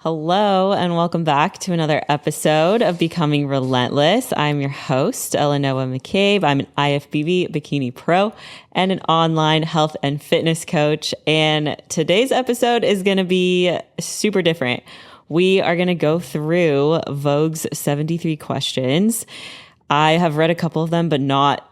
Hello, and welcome back to another episode of Becoming Relentless. I'm your host, elenoa.mccabe. I'm an IFBB bikini pro and an online health and fitness coach. And today's episode is going to be super different. We are going to go through Vogue's 73 questions. I have read a couple of them, but not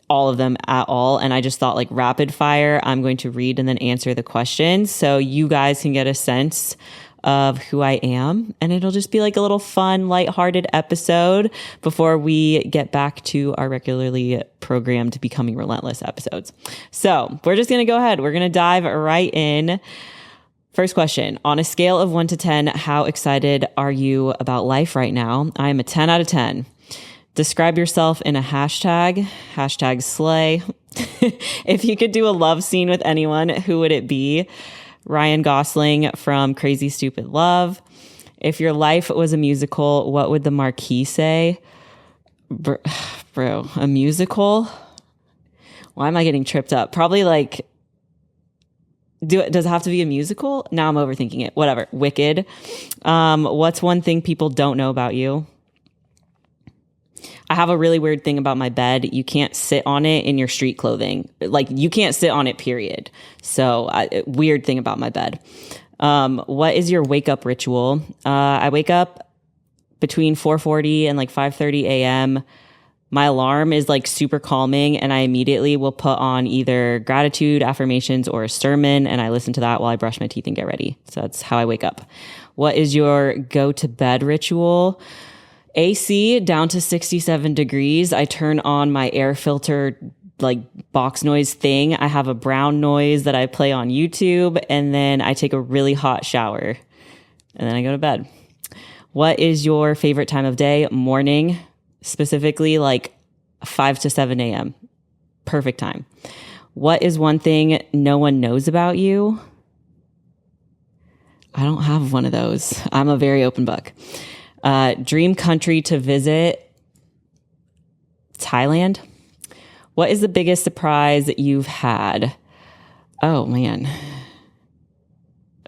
all of them at all. And I just thought, like, rapid fire, I'm going to read and then answer the questions so you guys can get a sense of who I am. And it'll just be like a little fun, lighthearted episode before we get back to our regularly programmed Becoming Relentless episodes. So we're just going to go ahead. We're going to dive right in. First question, on a scale of 1 to 10, how excited are you about life right now? I am a 10 out of 10. Describe yourself in a hashtag slay. If you could do a love scene with anyone, who would it be? Ryan Gosling from Crazy Stupid Love. If your life was a musical, what would the marquee say? Bro, a musical? Why am I getting tripped up? Probably like, does it have to be a musical? Now I'm overthinking it. Whatever. Wicked. What's one thing people don't know about you? I have a really weird thing about my bed. You can't sit on it in your street clothing. Like, you can't sit on it, period. So weird thing about my bed. What is your wake up ritual? I wake up between 4:40 and like 5:30 a.m. My alarm is like super calming, and I immediately will put on either gratitude, affirmations, or a sermon, and I listen to that while I brush my teeth and get ready. So that's how I wake up. What is your go to bed ritual? AC down to 67 degrees. I turn on my air filter, like box noise thing. I have a brown noise that I play on YouTube, and then I take a really hot shower, and then I go to bed. What is your favorite time of day? Morning, specifically like 5 to 7 a.m. Perfect time. What is one thing no one knows about you? I don't have one of those. I'm a very open book. Dream country to visit? Thailand. What is the biggest surprise that you've had? Oh man.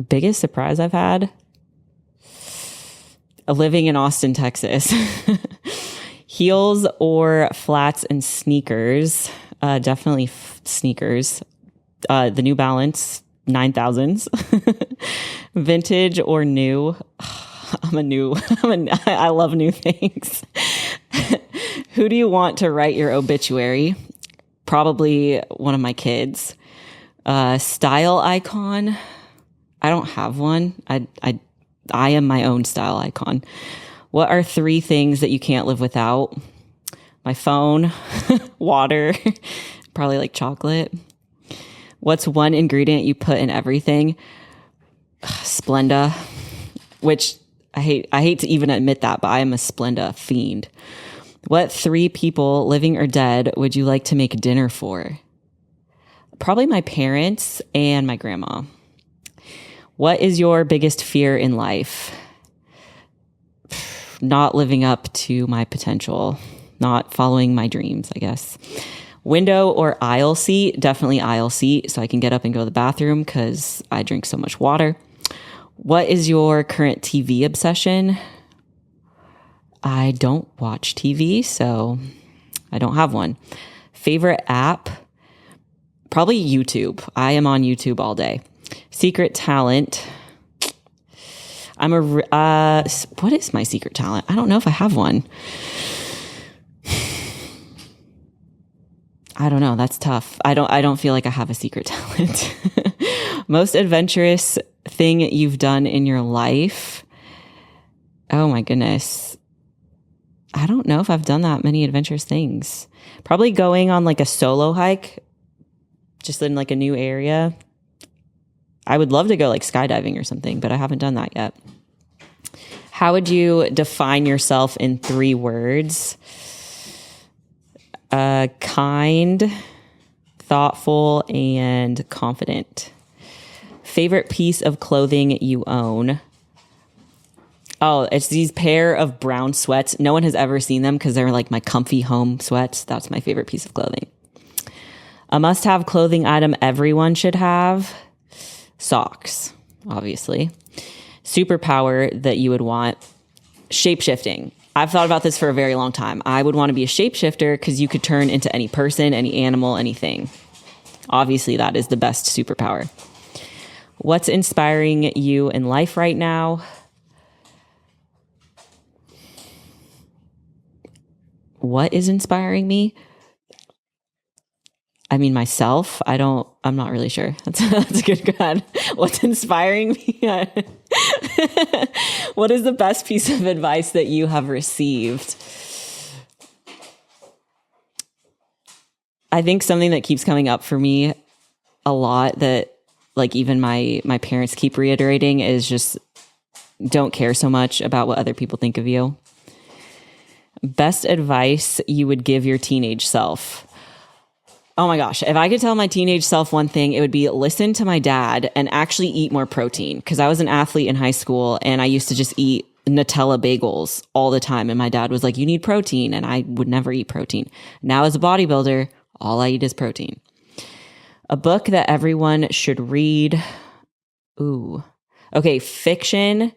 Biggest surprise I've had? Living in Austin, Texas. Heels or flats and sneakers? Definitely sneakers. The New Balance 9000s. Vintage or new? I love new things. Who do you want to write your obituary? Probably one of my kids. Style icon? I don't have one. I am my own style icon. What are 3 things that you can't live without? My phone, water, probably like chocolate. What's one ingredient you put in everything? Splenda, which I hate to even admit that, but I am a Splenda fiend. What 3 people, living or dead, would you like to make dinner for? Probably my parents and my grandma. What is your biggest fear in life? Not living up to my potential, not following my dreams, I guess. Window or aisle seat? Definitely aisle seat, so I can get up and go to the bathroom because I drink so much water. What is your current TV obsession? I don't watch TV, so I don't have one. Favorite app? Probably YouTube. I am on YouTube all day. Secret talent? What is my secret talent? I don't know if I have one. I don't know. That's tough. I don't feel like I have a secret talent. Most adventurous thing you've done in your life? Oh my goodness. I don't know if I've done that many adventurous things. Probably going on like a solo hike, just in like a new area. I would love to go like skydiving or something, but I haven't done that yet. How would you define yourself in 3 words? Kind, thoughtful, and confident. Favorite piece of clothing you own? Oh, it's these pair of brown sweats. No one has ever seen them because they're like my comfy home sweats. That's my favorite piece of clothing. A must-have clothing item everyone should have? Socks, obviously. superpower that you would want. Shape-shifting. I've thought about this for a very long time. I would want to be a shapeshifter because you could turn into any person, any animal, anything. Obviously, that is the best superpower. What's inspiring you in life right now? What is inspiring me? I mean, myself. I'm not really sure. That's a good God. What's inspiring me? What is the best piece of advice that you have received? I think something that keeps coming up for me a lot that like even my parents keep reiterating is just don't care so much about what other people think of you. Best advice you would give your teenage self. Oh my gosh, if I could tell my teenage self one thing, it would be listen to my dad and actually eat more protein. Because I was an athlete in high school and I used to just eat Nutella bagels all the time. And my dad was like, you need protein. And I would never eat protein. Now as a bodybuilder, all I eat is protein. A book that everyone should read. Ooh. Okay, fiction.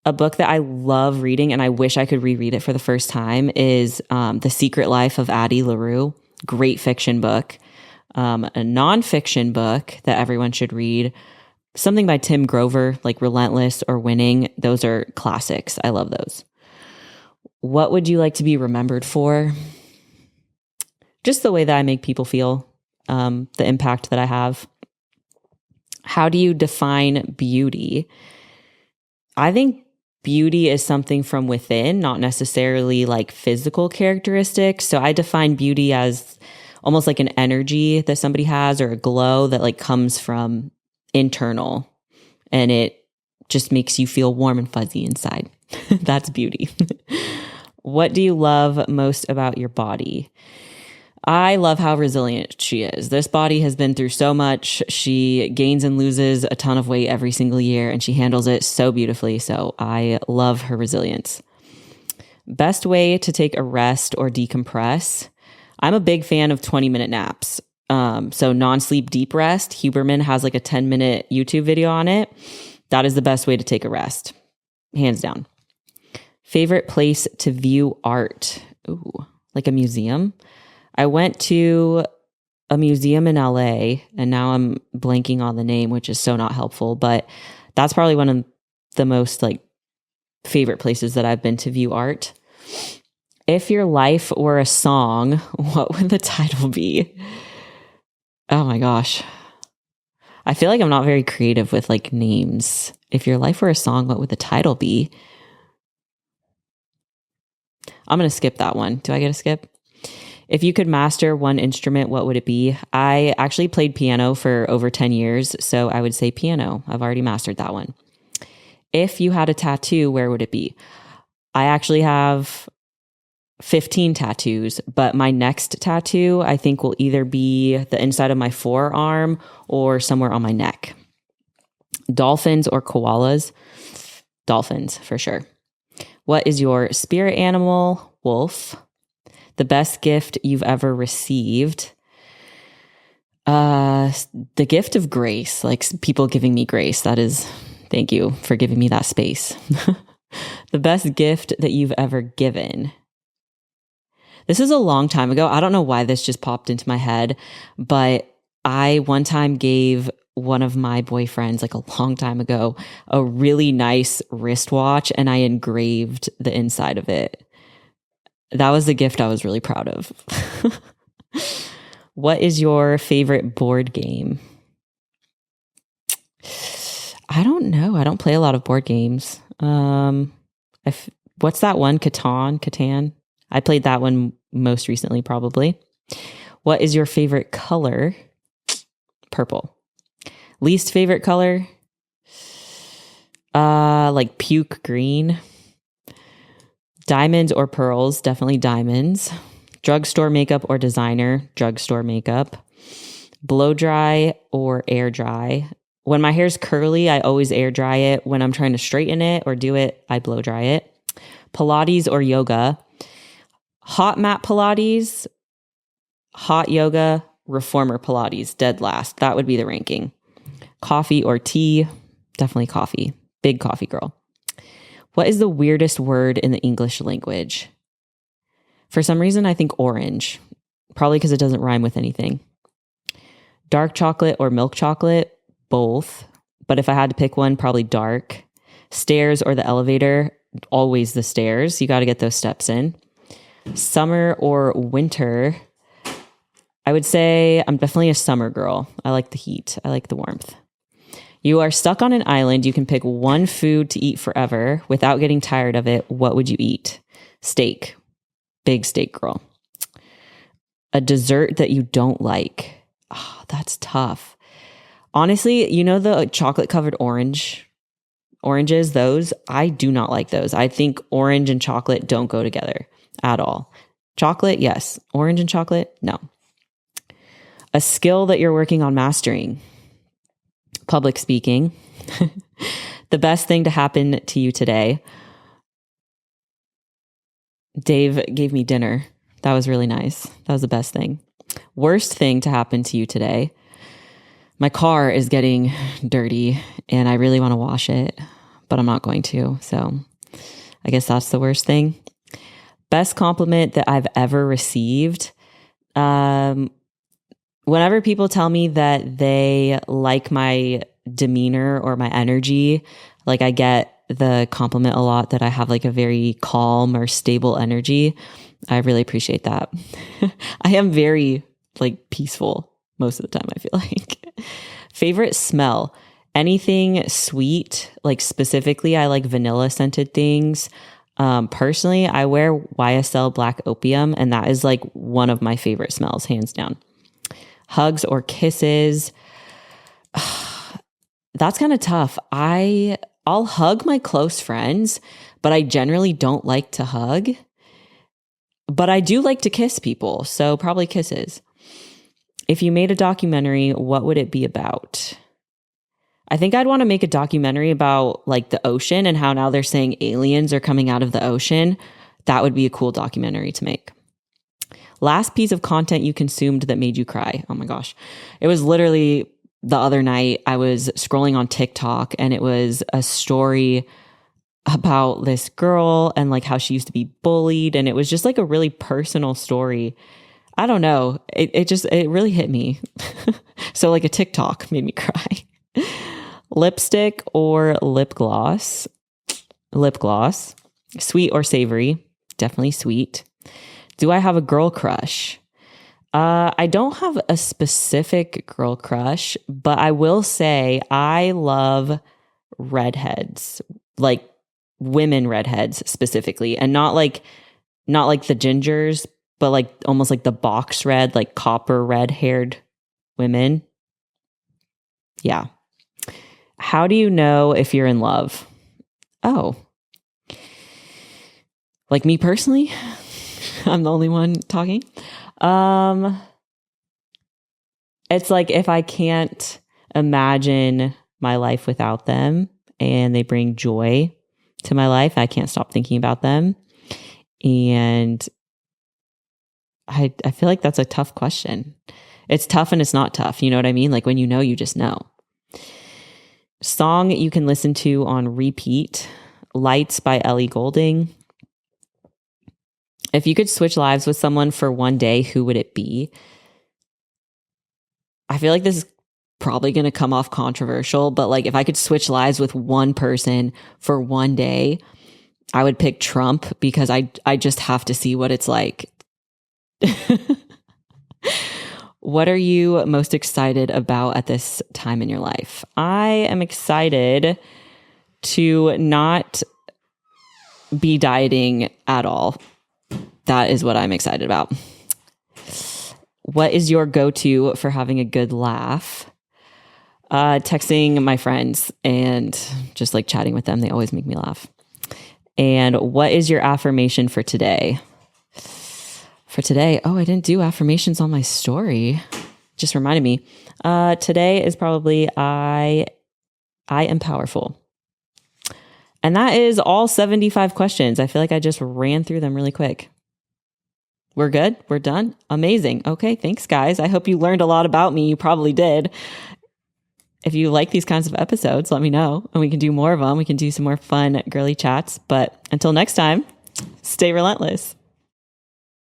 A book that I love reading and I wish I could reread it for the first time is The Secret Life of Addie LaRue. Great fiction book. A nonfiction book that everyone should read. Something by Tim Grover, like Relentless or Winning. Those are classics. I love those. What would you like to be remembered for? Just the way that I make people feel, the impact that I have. How do you define beauty? I think beauty is something from within, not necessarily like physical characteristics. So I define beauty as almost like an energy that somebody has or a glow that like comes from internal and it just makes you feel warm and fuzzy inside. That's beauty. What do you love most about your body? I love how resilient she is. This body has been through so much. She gains and loses a ton of weight every single year, and she handles it so beautifully. So I love her resilience. Best way to take a rest or decompress. I'm a big fan of 20-minute naps. So non-sleep deep rest. Huberman has like a 10-minute YouTube video on it. That is the best way to take a rest. Hands down. Favorite place to view art. Ooh, like a museum. I went to a museum in LA and now I'm blanking on the name, which is so not helpful, but that's probably one of the most like favorite places that I've been to view art. If your life were a song, what would the title be? Oh my gosh. I feel like I'm not very creative with like names. If your life were a song, what would the title be? I'm going to skip that one. Do I get a skip? If you could master one instrument, what would it be? I actually played piano for over 10 years, so I would say piano. I've already mastered that one. If you had a tattoo, where would it be? I actually have 15 tattoos, but my next tattoo, I think, will either be the inside of my forearm or somewhere on my neck. Dolphins or koalas? Dolphins, for sure. What is your spirit animal? Wolf. The best gift you've ever received? The gift of grace, like people giving me grace. That is, thank you for giving me that space. The best gift that you've ever given. This is a long time ago. I don't know why this just popped into my head, but I one time gave one of my boyfriends, like a long time ago, a really nice wristwatch and I engraved the inside of it. That was the gift I was really proud of. What is your favorite board game? I don't know. I don't play a lot of board games. What's that one? Catan? I played that one most recently, probably. What is your favorite color? Purple. Least favorite color? Like puke green. Diamonds or pearls? Definitely diamonds. Drugstore makeup or designer? Drugstore makeup. Blow dry or air dry? When my hair's curly, I always air dry it. When I'm trying to straighten it or do it, I blow dry it. Pilates or yoga? Hot mat Pilates, hot yoga, reformer Pilates, dead last. That would be the ranking. Coffee or tea? Definitely coffee. Big coffee girl. What is the weirdest word in the English language? For some reason, I think orange, probably because it doesn't rhyme with anything. Dark chocolate or milk chocolate, both. But if I had to pick one, probably dark. Stairs or the elevator, always the stairs. You got to get those steps in. Summer or winter, I would say I'm definitely a summer girl. I like the heat. I like the warmth. You are stuck on an island. You can pick one food to eat forever without getting tired of it. What would you eat? Steak. Big steak girl. A dessert that you don't like. Oh, that's tough. Honestly, you know the chocolate covered oranges, those, I do not like those. I think orange and chocolate don't go together at all. Chocolate, yes. Orange and chocolate, no. A skill that you're working on mastering. Public speaking. The best thing to happen to you today. Dave gave me dinner. That was really nice. That was the best thing. Worst thing to happen to you today. My car is getting dirty and I really want to wash it, but I'm not going to. So I guess that's the worst thing. Best compliment that I've ever received. Whenever people tell me that they like my demeanor or my energy, like I get the compliment a lot that I have like a very calm or stable energy. I really appreciate that. I am very like peaceful most of the time, I feel like. Favorite smell? Anything sweet, like specifically, I like vanilla scented things. Personally, I wear YSL Black Opium, and that is like one of my favorite smells, hands down. Hugs or kisses? That's kind of tough. I'll hug my close friends, but I generally don't like to hug. But I do like to kiss people, so probably kisses. If you made a documentary, what would it be about? I think I'd want to make a documentary about like the ocean and how now they're saying aliens are coming out of the ocean. That would be a cool documentary to make. Last piece of content you consumed that made you cry. Oh my gosh. It was literally the other night I was scrolling on TikTok and it was a story about this girl and like how she used to be bullied. And it was just like a really personal story. I don't know. It really hit me. So like a TikTok made me cry. Lipstick or lip gloss? Lip gloss. Sweet or savory? Definitely sweet. Do I have a girl crush? I don't have a specific girl crush, but I will say I love redheads, like women redheads specifically, and not like the gingers, but like almost like the box red, like copper red haired women. Yeah. How do you know if you're in love? Oh, like me personally, I'm the only one talking. It's like if I can't imagine my life without them and they bring joy to my life, I can't stop thinking about them. And I feel like that's a tough question. It's tough and it's not tough. You know what I mean? Like when you know, you just know. Song you can listen to on repeat. Lights by Ellie Goulding. If you could switch lives with someone for one day, who would it be? I feel like this is probably going to come off controversial, but like if I could switch lives with one person for one day, I would pick Trump because I just have to see what it's like. What are you most excited about at this time in your life? I am excited to not be dieting at all. That is what I'm excited about. What is your go-to for having a good laugh? Texting my friends and just like chatting with them. They always make me laugh. And what is your affirmation for today? For today, I didn't do affirmations on my story. Just reminded me. Today is probably I am powerful. And that is all 75 questions. I feel like I just ran through them really quick. We're good? We're done? Amazing. Okay, thanks guys. I hope you learned a lot about me. You probably did. if you like these kinds of episodes, let me know and we can do more of them. We can do some more fun girly chats. But until next time, stay relentless.